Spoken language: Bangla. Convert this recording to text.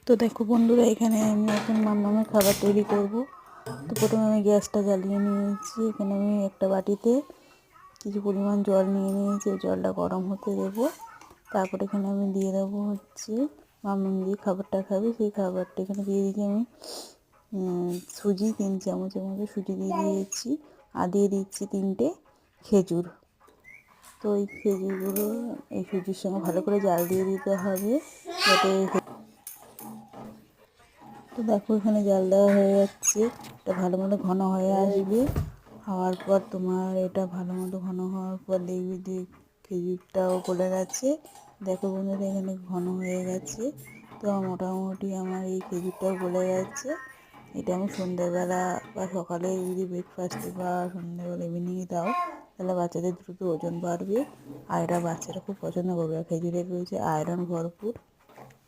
তো দেখো বন্ধুরা, এখানে আমি এখন মামামের খাবার তৈরি করব। তো প্রথমে আমি গ্যাসটা জ্বালিয়ে নিয়েছি। এখানে আমি একটা বাটিতে কিছু পরিমাণ জল নিয়ে নিয়েছি। ওই জলটা গরম হতে দেবো। তারপর এখানে আমি দিয়ে দেবো মামাম যে খাবারটা খাবে সেই খাবারটা এখানে দিয়ে দিয়েছি আমি সুজি 3 চামচের মতো সুজি দিয়ে দিয়েছি। আর দিয়ে দিচ্ছি 3টে খেজুর। তো এই সুজির সঙ্গে ভালো করে জাল দিয়ে দিতে হবে, যাতে তো দেখো এখানে জাল দেওয়া হয়ে যাচ্ছে। এটা ভালো মতো ঘন হয়ে আসবে। হওয়ার পর তোমার এটা ভালো মতো ঘন হওয়ার পর দেখবি যে খেজুরটাও গলে গেছে। দেখো বন্ধুরা, এখানে ঘন হয়ে গেছে। তো মোটামুটি আমার এই খেজুরটাও গলে গেছে। এটা আমি সন্ধ্যেবেলা বা সকালে যদি ব্রেকফাস্টে বা সন্ধ্যেবেলা ইভিনিংয়ে দাও, তাহলে বাচ্চাদের দ্রুত ওজন বাড়বে। আর এটা বাচ্চারা খুব পছন্দ করবে। আর খেজুরে রয়েছে আয়রন ভরপুর।